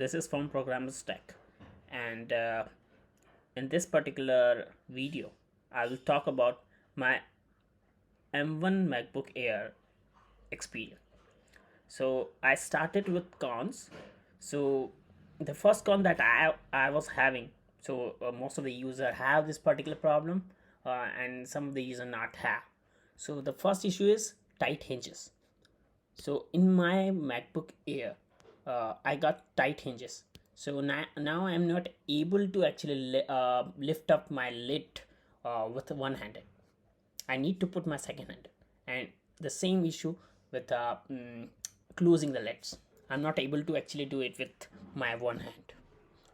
This is from Programmer's Tech, and in this particular video, I will talk about my M1 MacBook Air experience. So I started with cons. So the first con that I was having, so most of the user have this particular problem, and some of the user not have. So the first issue is tight hinges. So in my MacBook Air, I got tight hinges. So now I'm not able to actually lift up my lid with one hand. I need to put my second hand. And the same issue with closing the lids. I'm not able to actually do it with my one hand.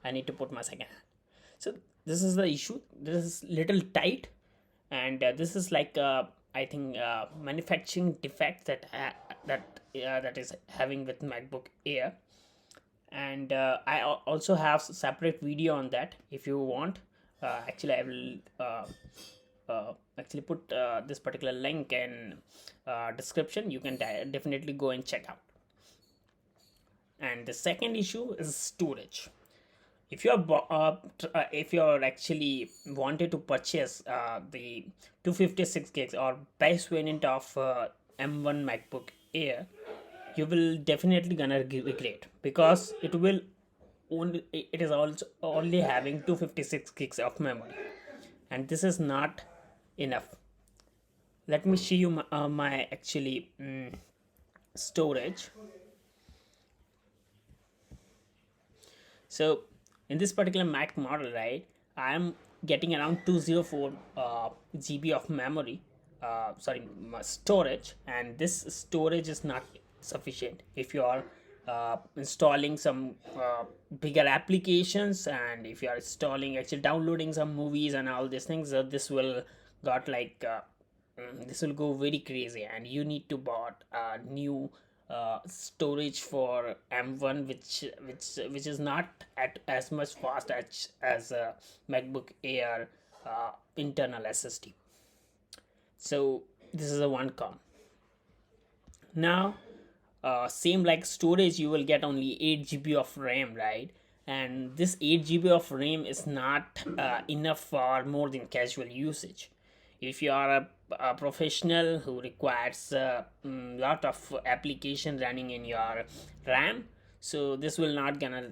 I need to put my second hand. So this is the issue. This is little tight, and this is like I think manufacturing defect that is having with MacBook Air. And I also have separate video on that. If you want, actually I will actually put this particular link in description. You can definitely go and check out. And the second issue is storage. If if you're actually wanted to purchase the 256 gigs or base variant of M1 MacBook Air, you will definitely gonna regret, because it is also only having 256 gigs of memory, and this is not enough. Let me show you my actually storage. So in this particular Mac model, right, I am getting around 204 GB of memory, storage, and this storage is not sufficient if you are installing some bigger applications, and if you are installing actually downloading some movies and all these things. This will got like this will go very crazy, and you need to buy new storage for M1, which is not at as much fast as MacBook Air internal SSD. So this is a one con. Now same like storage, you will get only 8 GB of RAM, right? And this 8 GB of RAM is not enough for more than casual usage. If you are a professional who requires a lot of application running in your RAM, so this will not gonna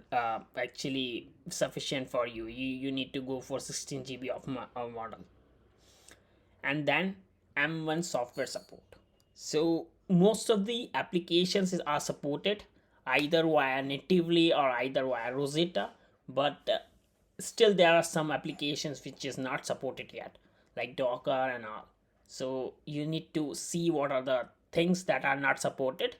actually sufficient for you. You need to go for 16 GB of model. And then M1 software support. So most of the applications are supported either via natively or either via Rosetta, but still there are some applications which is not supported yet, like Docker and all. So you need to see what are the things that are not supported.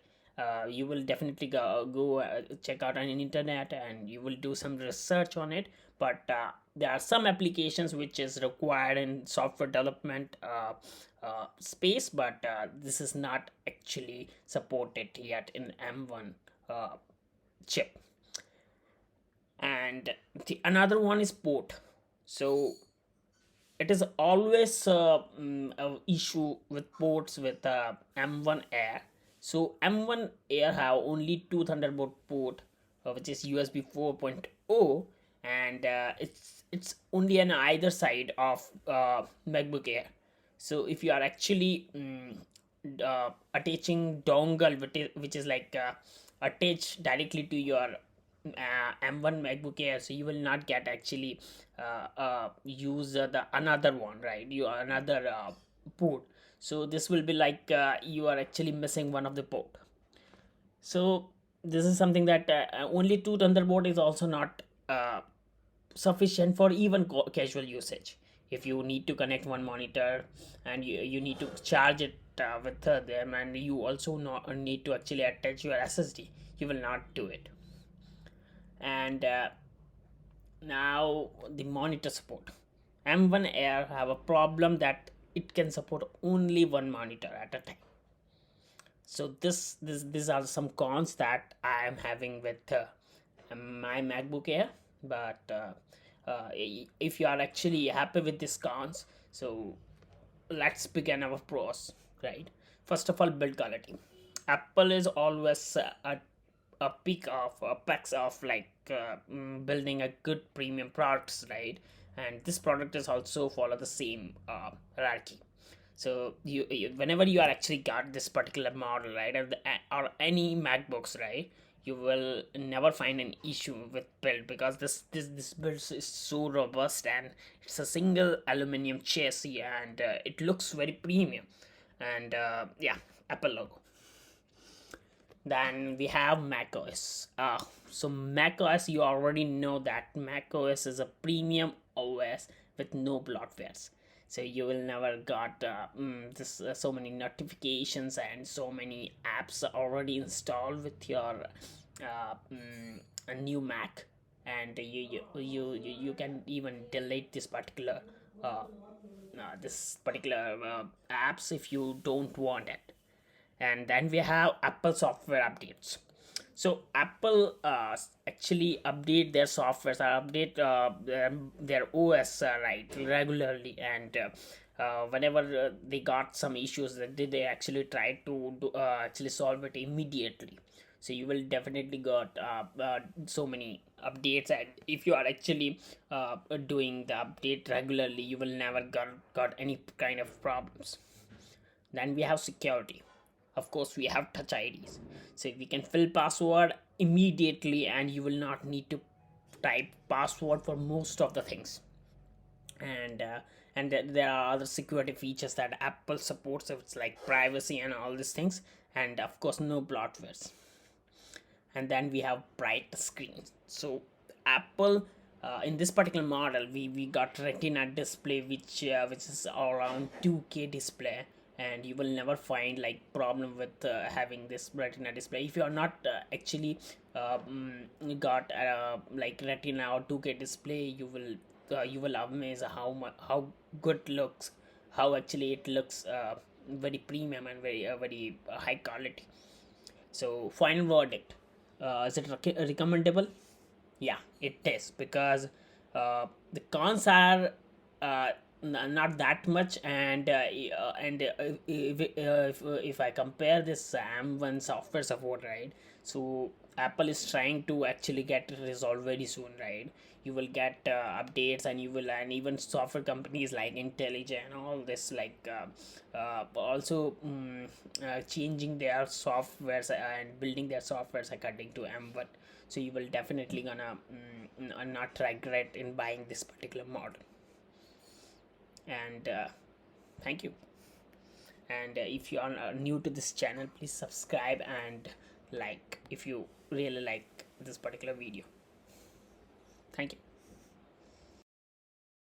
You will definitely go check out on internet, and you will do some research on it. But there are some applications which is required in software development space, but this is not actually supported yet in M1 chip. And the another one is port. So it is always a issue with ports with M1 Air. So M1 Air have only two Thunderbolt port, which is USB 4.0, and it's only on either side of MacBook Air. So if you are actually attaching dongle, which is like attached directly to your M1 MacBook Air, so you will not get actually use the another one, right? You another port. So this will be like you are actually missing one of the port. So this is something that only two Thunderbolt is also not sufficient for even casual usage. If you need to connect one monitor and you need to charge it with them, and you also need to actually attach your SSD, you will not do it. And now the monitor support. M1 Air have a problem that it can support only one monitor at a time. So these are some cons that I am having with my MacBook Air. But if you are actually happy with these cons, so let's begin our pros, right? First of all, build quality. Apple is always a peak of pecs of like building a good premium products, right? And this product is also follow the same hierarchy. So whenever you are actually got this particular model, right, or any MacBooks, right, you will never find an issue with build, because this build is so robust, and it's a single aluminum chassis, and it looks very premium. And yeah, Apple logo. Then we have macOS. So macOS, you already know that macOS is a premium OS with no bloatwares. So you will never got this so many notifications and so many apps already installed with your a new Mac, and you can even delete this particular apps if you don't want it. And then we have Apple software updates. So Apple actually update their software, update their OS right regularly, and whenever they got some issues, that they actually try to actually solve it immediately. So you will definitely got so many updates, and if you are actually doing the update regularly, you will never got any kind of problems. Then we have security. Of course, we have touch IDs, so we can fill password immediately, and you will not need to type password for most of the things. And there are other security features that Apple supports. So it's like privacy and all these things, and of course no bloatwares. And then we have bright screens. So Apple, in this particular model, we got retina display, which is around 2K display, and you will never find like problem with having this retina display if you are not actually got like retina or 2K display. You will amaze how good looks, how actually it looks very premium and very high quality. So final verdict, is it recommendable? Yeah, it is, because the cons are not that much. And if I compare this M1 software support, right, so Apple is trying to actually get it resolved very soon, right? You will get updates, and even software companies like IntelliJ and all this, like also changing their softwares and building their softwares according to M1. So you will definitely gonna not regret in buying this particular model. And thank you. And if you are new to this channel, please subscribe and like if you really like this particular video. Thank you.